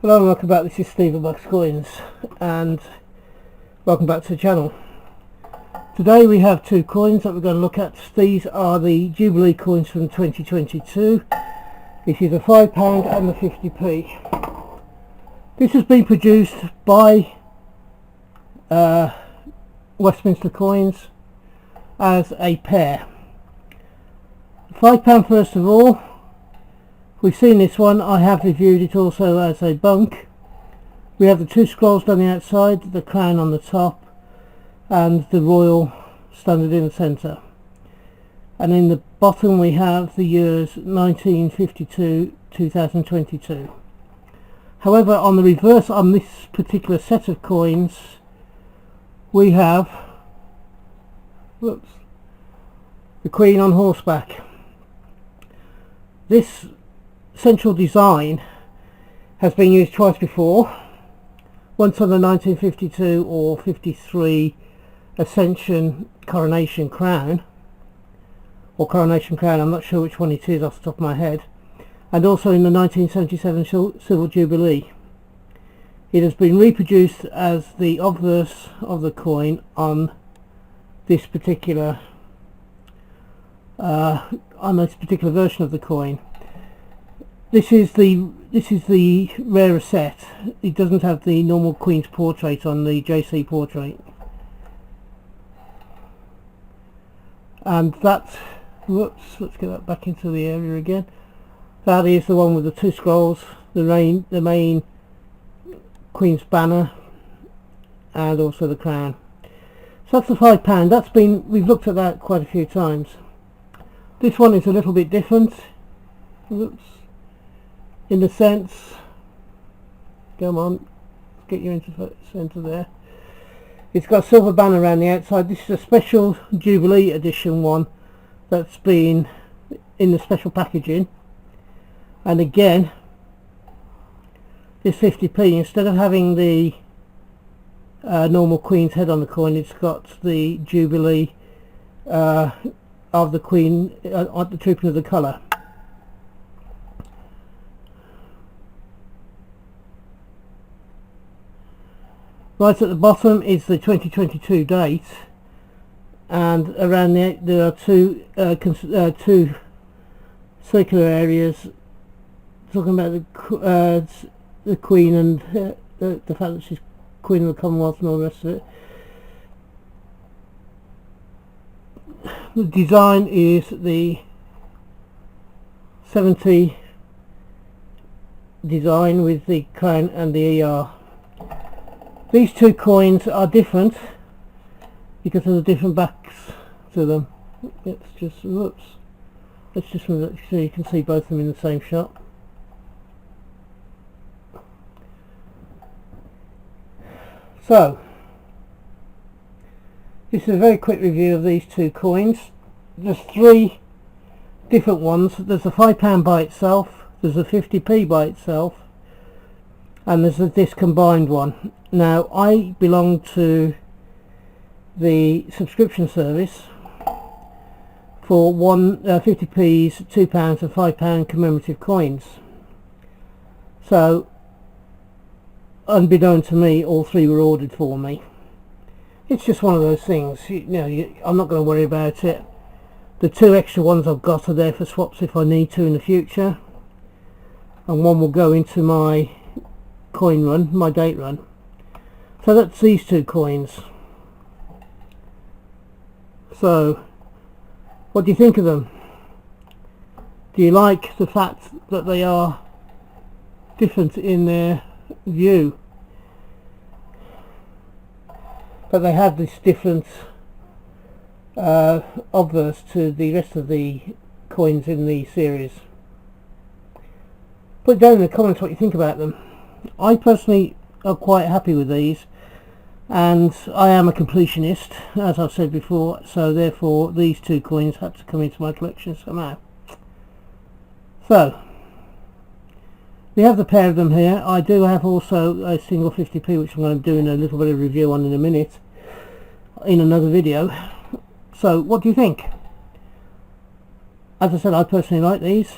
Hello and welcome back. This is Steve at Bucks Coins and welcome back to the channel. Today we have two coins that we're going to look at. These are the Jubilee coins from 2022. This is a £5 and the 50p. This has been produced by Westminster Coins as a pair. £5 first of all. We've seen this one. I have reviewed it also as a bunk. We have the two scrolls down the outside, the crown on the top and the royal standard in the centre, and in the bottom we have the years 1952 2022. However, on the reverse on this particular set of coins we have the Queen on horseback. This central design has been used twice before, once on the 1952 or 53 Ascension coronation crown, or coronation crown, I'm not sure which one it is off the top of my head, and also in the 1977 Silver Jubilee. It has been reproduced as the obverse of the coin on this particular version of the coin. This is the rarer set. It doesn't have the normal Queen's portrait on the JC portrait. And that, let's get that back into the area again. That is the one with the two scrolls, the main Queen's banner, and also the crown. So that's the £5. We've looked at that quite a few times. This one is a little bit different. In the sense, come on, get you into the centre there. It's got a silver banner around the outside. This is a special Jubilee edition one that's been in the special packaging. And again, this 50p, instead of having the normal Queen's head on the coin, it's got the Jubilee of the Queen on the trooping of the colour. Right at the bottom is the 2022 date, and around there are two circular areas talking about the Queen and the fact that she's Queen of the Commonwealth and all the rest of it. The design is the 70 design with the crown and the ER. These two coins are different because of the different backs to them. Let's just move that so you can see both of them in the same shot. So this is a very quick review of these two coins. There's three different ones. There's a £5 by itself, there's a 50p by itself, and there's this combined one. Now I belong to the subscription service for 50p's, £2 and £5 commemorative coins. So unbeknown to me, all three were ordered for me. It's just one of those things, I'm not going to worry about it. The two extra ones I've got are there for swaps if I need to in the future, and one will go into my coin run, my date run. So that's these two coins. So what do you think of them? Do you like the fact that they are different in their view, but they have this different obverse to the rest of the coins in the series? Put down in the comments what you think about them. I personally am quite happy with these, and I am a completionist, as I've said before, so therefore these two coins had to come into my collection somehow. So we have the pair of them here. I do have also a single 50p which I'm going to do a little bit of review on in a minute in another video. So what do you think? As I said, I personally like these.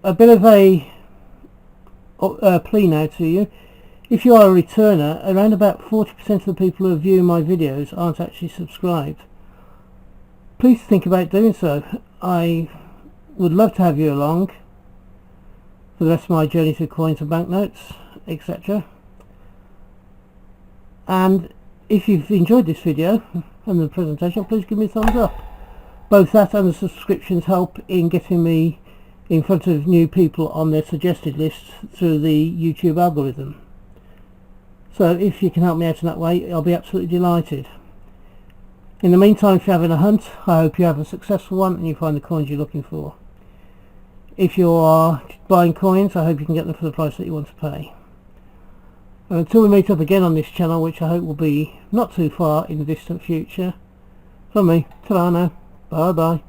A bit of a plea now to you. If you are a returner, around about 40% of the people who view my videos aren't actually subscribed. Please think about doing so. I would love to have you along for the rest of my journey through coins and banknotes, etc. And if you've enjoyed this video and the presentation, please give me a thumbs up. Both that and the subscriptions help in getting me in front of new people on their suggested list through the YouTube algorithm. So if you can help me out in that way, I'll be absolutely delighted. In the meantime, if you're having a hunt, I hope you have a successful one and you find the coins you're looking for. If you are buying coins, I hope you can get them for the price that you want to pay. And until we meet up again on this channel, which I hope will be not too far in the distant future, from me, ta-ra now, bye bye.